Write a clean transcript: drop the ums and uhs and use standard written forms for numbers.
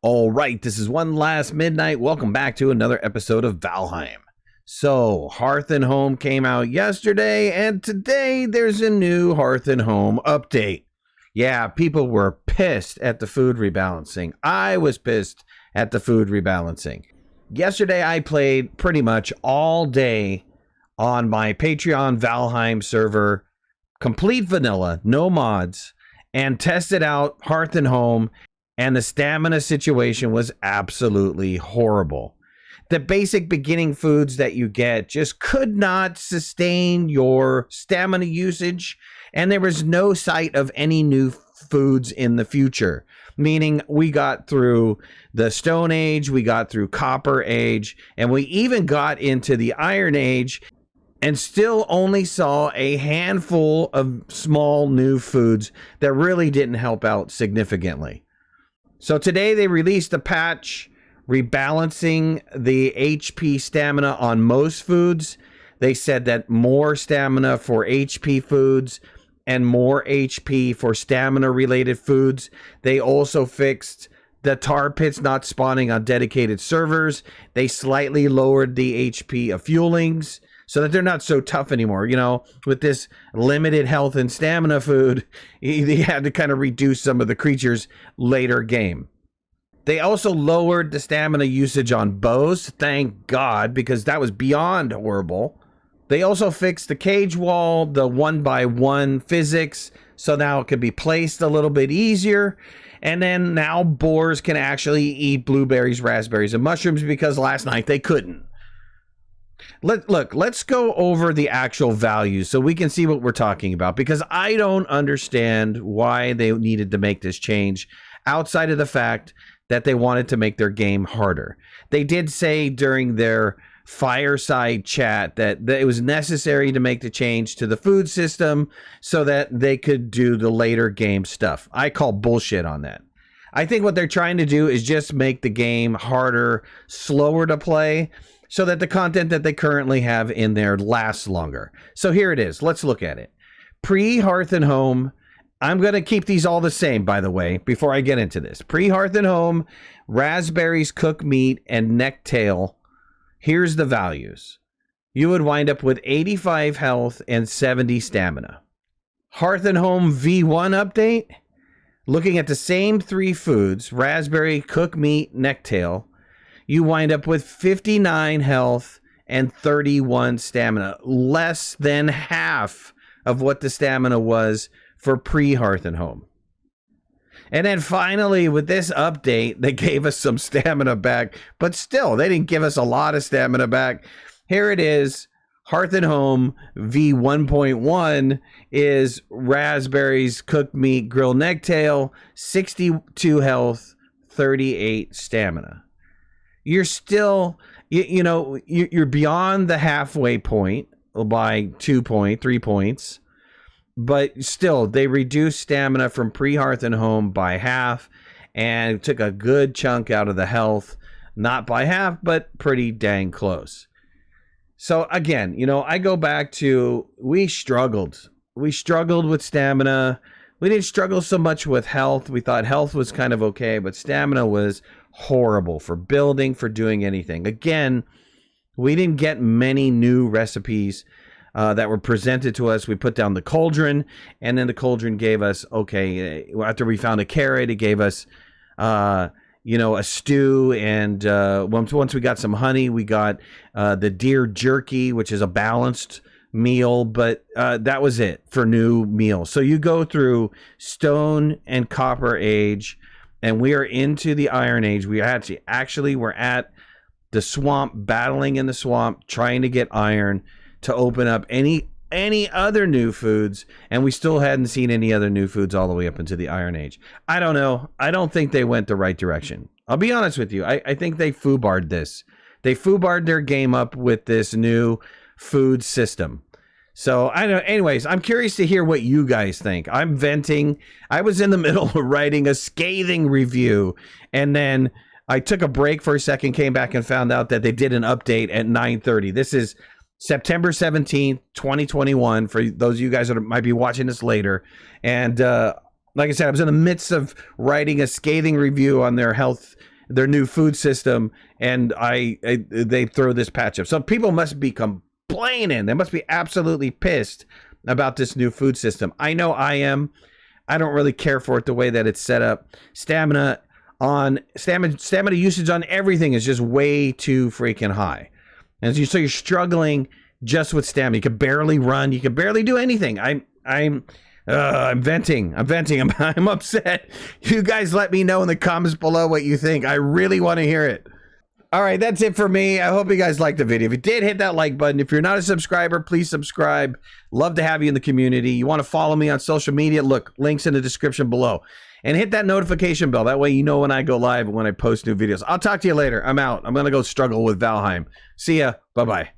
All right, this is One Last Midnight. Welcome back to another episode of Valheim. So, Hearth and Home came out yesterday, and today there's a new Hearth and Home update. Yeah, people were pissed at the food rebalancing. I was pissed at the food rebalancing. Yesterday, I played pretty much all day on my Patreon Valheim server, complete vanilla, no mods, and tested out Hearth and Home. And the stamina situation was absolutely horrible. The basic beginning foods that you get just could not sustain your stamina usage, and there was no sight of any new foods in the future. Meaning we got through the Stone Age, we got through Copper Age, and we even got into the Iron Age, and still only saw a handful of small new foods that really didn't help out significantly. So today they released a patch rebalancing the HP stamina on most foods. They said that more stamina for HP foods and more HP for stamina related foods. They also fixed the tar pits not spawning on dedicated servers. They slightly lowered the HP of fuelings so that they're not so tough anymore. You know, with this limited health and stamina food, they had to kind of reduce some of the creatures later game. They also lowered the stamina usage on bows, thank God, because that was beyond horrible. They also fixed the cage wall, the 1x1 physics, so now it could be placed a little bit easier. And then now boars can actually eat blueberries, raspberries, and mushrooms because last night they couldn't. Let's go over the actual values so we can see what we're talking about, because I don't understand why they needed to make this change outside of the fact that they wanted to make their game harder. They did say during their fireside chat that it was necessary to make the change to the food system so that they could do the later game stuff. I call bullshit on that. I think what they're trying to do is just make the game harder, slower to play, so that the content that they currently have in there lasts longer. So here it is. Let's look at it. Pre-Hearth and Home. I'm going to keep these all the same, by the way, before I get into this. Pre-Hearth and Home, raspberries, cooked meat, and necktail. Here's the values. You would wind up with 85 health and 70 stamina. Hearth and Home V1 update. Looking at the same three foods, raspberry, cooked meat, necktail, you wind up with 59 health and 31 stamina. Less than half of what the stamina was for pre-Hearth and Home. And then finally, with this update, they gave us some stamina back, but still, they didn't give us a lot of stamina back. Here it is. Hearth and Home V0.202.19 is raspberries, cooked meat, grilled necktail, 62 health, 38 stamina. You're still, you're beyond the halfway point by 3 points. But still, they reduced stamina from pre-Hearth and Home by half and took a good chunk out of the health. Not by half, but pretty dang close. So again, I go back to, we struggled. We struggled with stamina. We didn't struggle so much with health. We thought health was kind of okay, but stamina was horrible for building, for doing anything. Again, we didn't get many new recipes that were presented to us. We put down the cauldron, and then the cauldron gave us, okay, after we found a carrot, it gave us, a stew. And once we got some honey, we got the deer jerky, which is a balanced meal, but that was it for new meals. So you go through Stone and Copper Age, and we are into the Iron Age. We actually we're at the swamp, battling in the swamp, trying to get iron to open up any other new foods, and we still hadn't seen any other new foods all the way up into the Iron Age. I don't know. I don't think they went the right direction. I'll be honest with you. I think they foobarred this. They foobarred their game up with this new food system. So I don't know. Anyways, I'm curious to hear what you guys think. I'm venting. I was in the middle of writing a scathing review, and then I took a break for a second, came back and found out that they did an update at 9:30. This is September 17th, 2021, for those of you guys that might be watching this later. And like I said, I was in the midst of writing a scathing review on their health their new food system, and they throw this patch up. So people must be complaining. They must be absolutely pissed about this new food system. I know I am. I don't really care for it the way that it's set up. Stamina usage on everything is just way too freaking high. And so you're struggling just with stamina. You can barely run. You can barely do anything. I'm venting. I'm upset. You guys let me know in the comments below what you think. I really want to hear it. All right, that's it for me. I hope you guys liked the video. If you did, hit that like button. If you're not a subscriber, please subscribe. Love to have you in the community. You want to follow me on social media? Look, links in the description below. And hit that notification bell. That way you know when I go live and when I post new videos. I'll talk to you later. I'm out. I'm going to go struggle with Valheim. See ya. Bye-bye.